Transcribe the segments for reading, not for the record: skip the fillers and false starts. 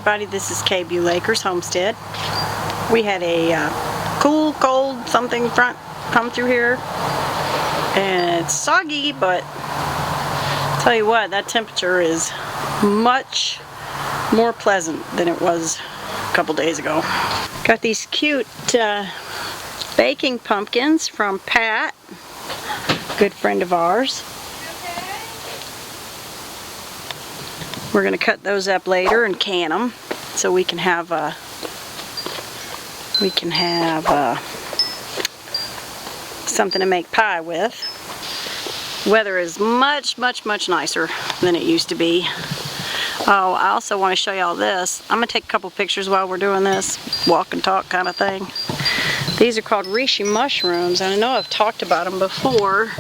everybody, this is Beulah Homestead. We had a cool, cold something front come through here, and it's soggy, but I'll tell you what, that temperature is much more pleasant than it was a couple days ago. Got these cute baking pumpkins from Pat, good friend of ours. We're going to cut those up later and can them so we can have something to make pie with. Weather is much nicer than it used to be. Oh, I also want to show y'all this. I'm going to take a couple pictures while we're doing this walk and talk kind of thing. These are called reishi mushrooms, and I know I've talked about them before.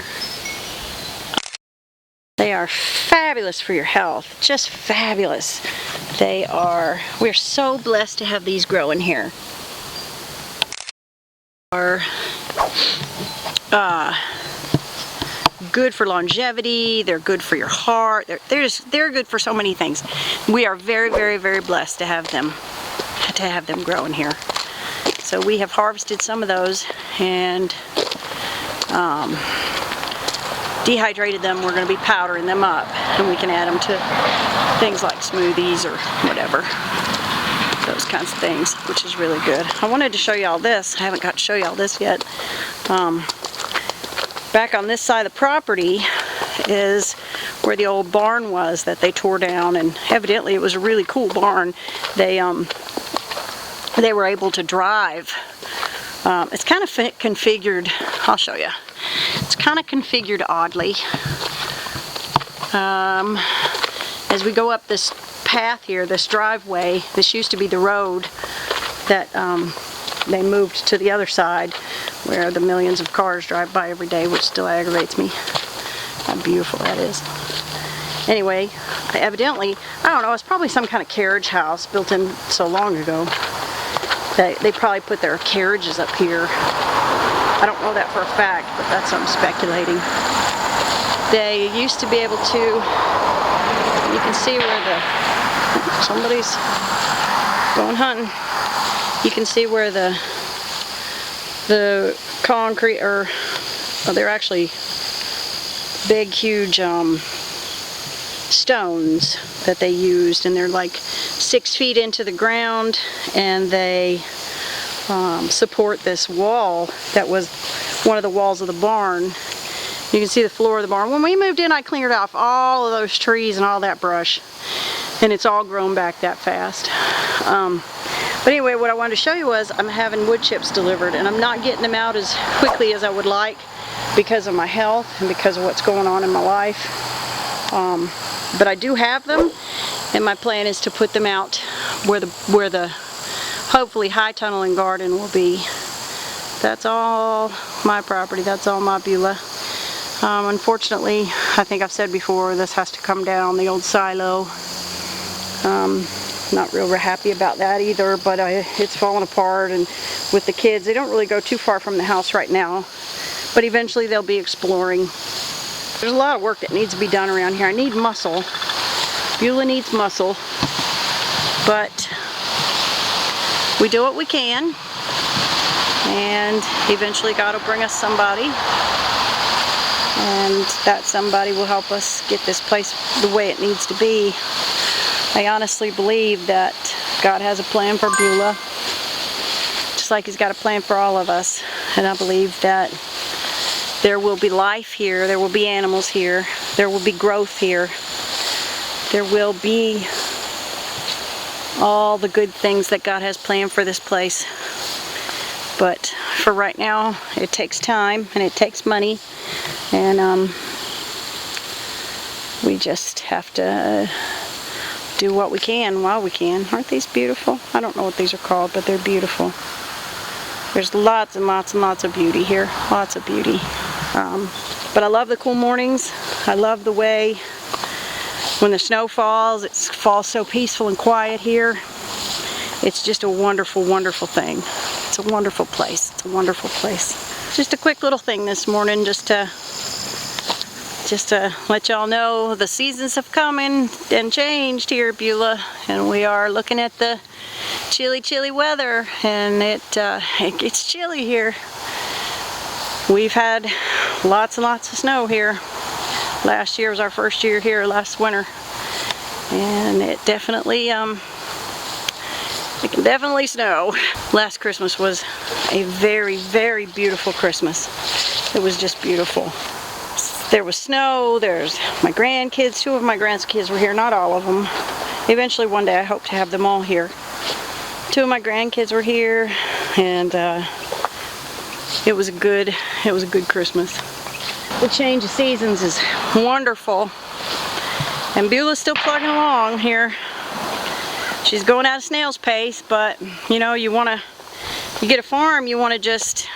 They are fabulous for your health, just fabulous. We're so blessed to have these growing here. Are good for longevity, they're good for your heart, they're good for so many things. We are very blessed to have them growing here. So we have harvested some of those and dehydrated them. We're going to be powdering them up, and we can add them to things like smoothies or whatever, those kinds of things, which is really good. I wanted to show y'all this. I haven't got to show y'all this yet. Back on this side of the property is where the old barn was that they tore down, and evidently it was a really cool barn. They were able to drive. It's kind of configured. I'll show you. It's kind of configured oddly. As we go up this path here, this driveway, this used to be the road that they moved to the other side where the millions of cars drive by every day, which still aggravates me. How beautiful that is. Anyway, evidently, I don't know, it's probably some kind of carriage house built in so long ago. They probably put their carriages up here. I don't know that for a fact, but that's what I'm speculating. They used to be able to, you can see where somebody's going hunting. You can see where the concrete, they're actually big, huge stones that they used, and they're like 6 feet into the ground, and they support this wall that was one of the walls of the barn. You can see the floor of the barn. When we moved in, I cleared off all of those trees and all that brush, and it's all grown back that fast. But anyway, what I wanted to show you was I'm having wood chips delivered, and I'm not getting them out as quickly as I would like because of my health and because of what's going on in my life. But I do have them, and my plan is to put them out where the hopefully high tunneling garden will be. That's all my property. That's all my Beulah. Unfortunately, I think I've said before, this has to come down, the old silo. Not real happy about that either, but it's falling apart, and with the kids, they don't really go too far from the house right now, but eventually they'll be exploring. There's a lot of work that needs to be done around here. I need muscle. Beulah needs muscle, but we do what we can, and eventually God will bring us somebody, and that somebody will help us get this place the way it needs to be. I honestly believe that God has a plan for Beulah, just like He's got a plan for all of us. And I believe that there will be life here, there will be animals here, there will be growth here, there will be all the good things that God has planned for this place. But for right now, it takes time and it takes money, and we just have to do what we can while we can. Aren't these beautiful? I don't know what these are called, but they're beautiful. There's lots and lots and lots of beauty here. Lots of beauty. But I love the cool mornings. I love the way when the snow falls, it falls so peaceful and quiet here. It's just a wonderful, wonderful thing. It's a wonderful place. It's a wonderful place. Just a quick little thing this morning just to just to let y'all know the seasons have come and changed here at Beulah, and we are looking at the chilly weather, and it gets chilly here. We've had lots and lots of snow here. Last year was our first year here, last winter, and it definitely it can definitely snow. Last Christmas was a very beautiful Christmas. It was just beautiful. There was snow, there's my grandkids, 2 of my grandkids were here, not all of them. Eventually one day I hope to have them all here. 2 of my grandkids were here, and it was a good Christmas. The change of seasons is wonderful, and Beulah's still plugging along here. She's going at a snail's pace, but you know, you get a farm, you want to just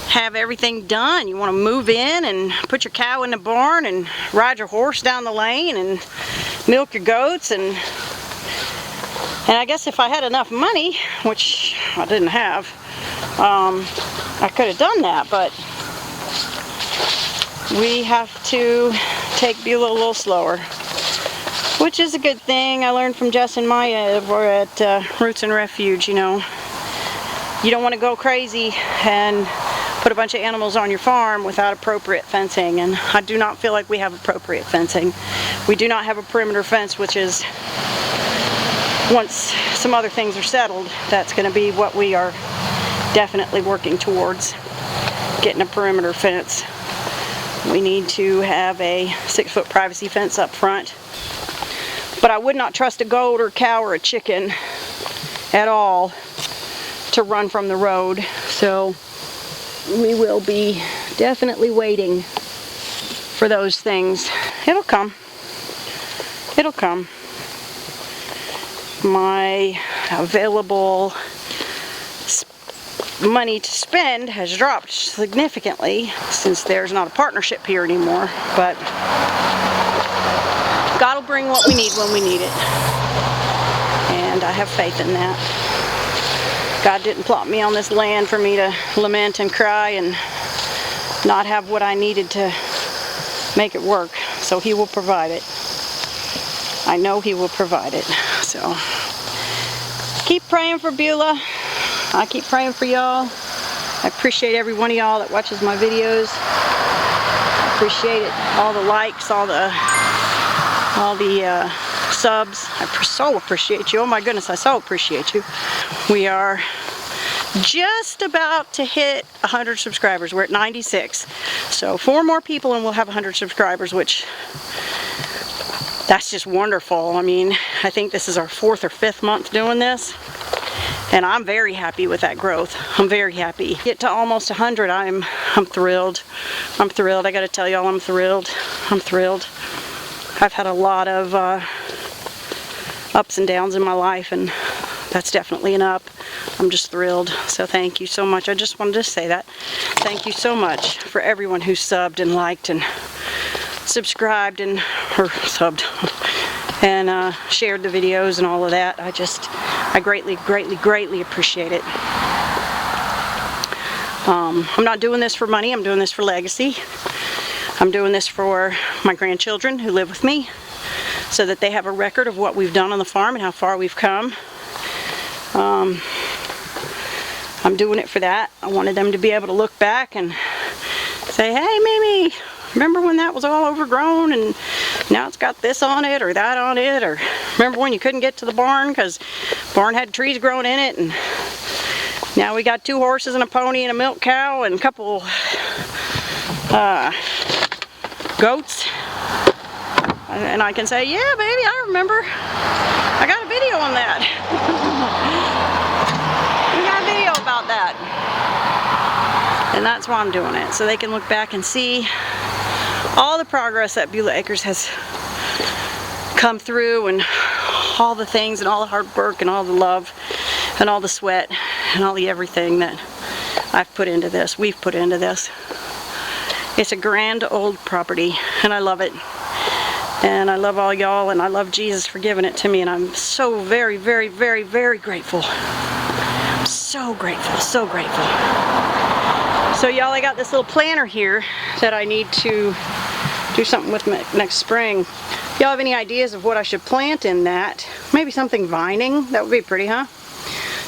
have everything done. You want to move in and put your cow in the barn and ride your horse down the lane and milk your goats, and I guess if I had enough money, which I didn't have, I could have done that, but we have to take Beulah a little slower, which is a good thing. I learned from Jess and Maya over at Roots and Refuge, you know. You don't want to go crazy and put a bunch of animals on your farm without appropriate fencing, and I do not feel like we have appropriate fencing. We do not have a perimeter fence, which is, once some other things are settled, that's going to be what we are definitely working towards, getting a perimeter fence. We need to have a 6-foot privacy fence up front. But I would not trust a goat or cow or a chicken at all to run from the road. So we will be definitely waiting for those things. It'll come. It'll come. My available money to spend has dropped significantly since there's not a partnership here anymore, but God will bring what we need when we need it, and I have faith in that. God didn't plop me on this land for me to lament and cry and not have what I needed to make it work, so He will provide it. I know He will provide it. So keep praying for Beulah. I keep praying for y'all. I appreciate every one of y'all that watches my videos. I appreciate it. All the likes, all the subs. I so appreciate you. Oh my goodness, I so appreciate you. We are just about to hit 100 subscribers. We're at 96. So 4 more people and we'll have 100 subscribers, which that's just wonderful. I mean, I think this is our 4th or 5th month doing this, and I'm very happy with that growth. I'm very happy. Get to almost 100, I'm thrilled. I'm thrilled. I gotta tell y'all, I'm thrilled. I'm thrilled. I've had a lot of ups and downs in my life, and that's definitely an up. I'm just thrilled. So thank you so much. I just wanted to say that. Thank you so much for everyone who subbed and liked and subscribed and and shared the videos and all of that. I greatly appreciate it. I'm not doing this for money. I'm doing this for legacy. I'm doing this for my grandchildren who live with me, so that they have a record of what we've done on the farm and how far we've come. I'm doing it for that. I wanted them to be able to look back and say, hey Mimi, remember when that was all overgrown and now it's got this on it or that on it? Or remember when you couldn't get to the barn because the barn had trees growing in it, and now we got 2 horses and a pony and a milk cow and a couple goats? And I can say, yeah baby, I remember. I got a video on that. We got a video about that. And that's why I'm doing it, so they can look back and see all the progress that Beulah Acres has come through, and all the things and all the hard work and all the love and all the sweat and all the everything that I've put into this, we've put into this. It's a grand old property, and I love it. And I love all y'all, and I love Jesus for giving it to me, and I'm so very grateful. So grateful, so grateful. So y'all, I got this little planter here that I need to do something with next spring. If y'all have any ideas of what I should plant in that, maybe something vining, that would be pretty, huh?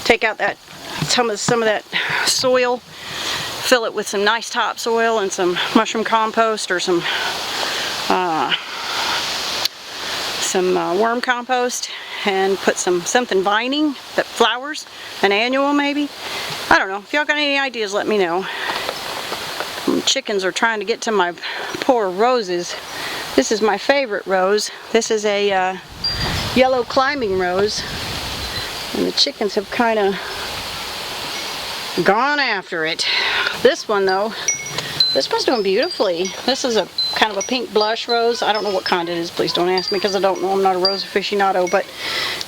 Take out that some of that soil, fill it with some nice topsoil and some mushroom compost or some worm compost, and put something vining that flowers, an annual maybe. I don't know. If y'all got any ideas, let me know. Chickens are trying to get to my poor roses. This is my favorite rose. This is a yellow climbing rose, and the chickens have kind of gone after it. This one though, this one's doing beautifully. This is a kind of a pink blush rose. I don't know what kind it is, please don't ask me, because I don't know. I'm not a rose aficionado, but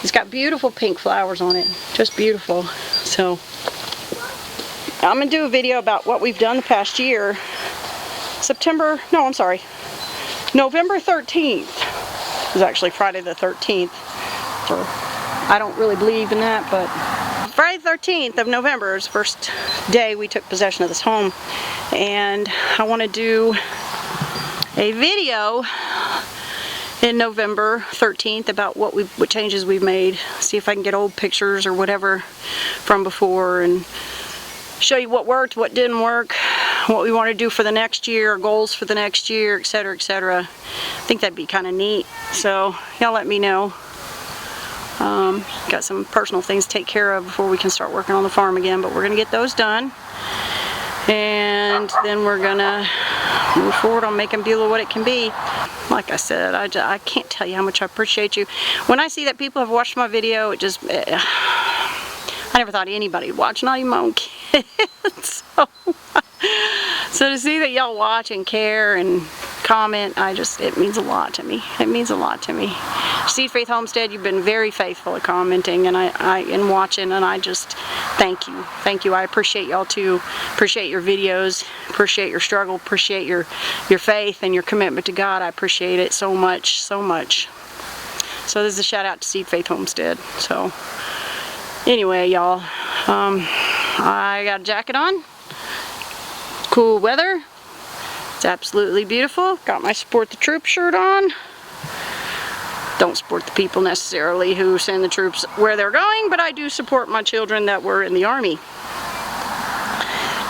it's got beautiful pink flowers on it. Just beautiful. So I'm gonna do a video about what we've done the past year. November 13th is actually Friday the 13th. I don't really believe in that, but Friday the 13th of November is the first day we took possession of this home, and I want to do a video in November 13th about what changes we've made. See if I can get old pictures or whatever from before and show you what worked, what didn't work, what we want to do for the next year, goals for the next year, etc., etc. I think that'd be kind of neat. So y'all let me know. Got some personal things to take care of before we can start working on the farm again, but we're going to get those done. And then we're going to move forward on making Beulah what it can be. Like I said, I can't tell you how much I appreciate you. When I see that people have watched my video, it just... I never thought anybody would watch, not even my own kids. So to see that y'all watch and care and comment, it means a lot to me. It means a lot to me. Seed Faith Homestead, you've been very faithful at commenting and and watching, and I just thank you. Thank you. I appreciate y'all too. Appreciate your videos. Appreciate your struggle. Appreciate your faith and your commitment to God. I appreciate it so much, so much. So this is a shout out to Seed Faith Homestead. So anyway, y'all, I got a jacket on. Cool weather. It's absolutely beautiful. Got my Support the Troops shirt on. Don't support the people necessarily who send the troops where they're going, but I do support my children that were in the Army.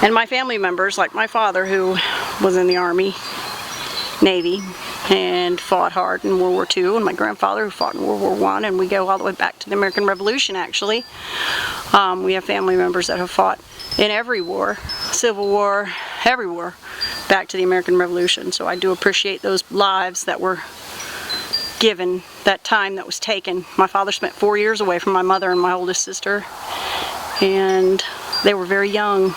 And my family members, like my father who was in the Army, Navy, and fought hard in World War II, and my grandfather who fought in World War I, and we go all the way back to the American Revolution actually. We have family members that have fought in every war, Civil War, every war, back to the American Revolution. So I do appreciate those lives that were given, that time that was taken. My father spent 4 years away from my mother and my oldest sister, and they were very young.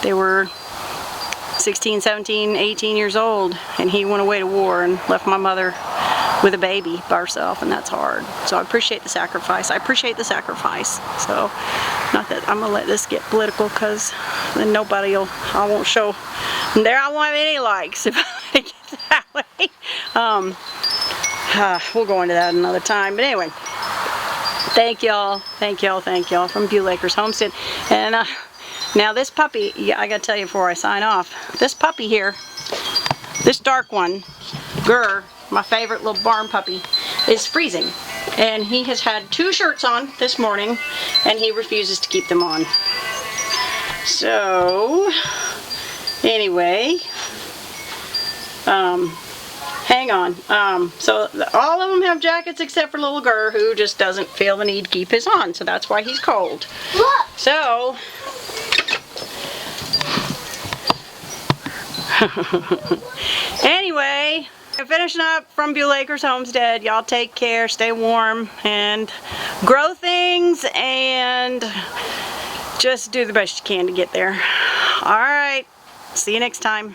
They were 16, 17, 18 years old, and he went away to war and left my mother with a baby by herself, and that's hard. So I appreciate the sacrifice. I appreciate the sacrifice. So, not that I'm gonna let this get political, because then I won't show, there I won't have any likes if I get that way. We'll go into that another time, but anyway, thank y'all from Beulah Acres Homestead. And now this puppy, I gotta tell you before I sign off, this puppy here, this dark one, Gurr, my favorite little barn puppy, is freezing. And he has had 2 shirts on this morning, and he refuses to keep them on. So, anyway, hang on. So all of them have jackets except for little Gurr, who just doesn't feel the need to keep his on, so that's why he's cold. Look. So, anyway, I'm finishing up from Beulah Acres Homestead. Y'all take care, stay warm, and grow things, and just do the best you can to get there. Alright, see you next time.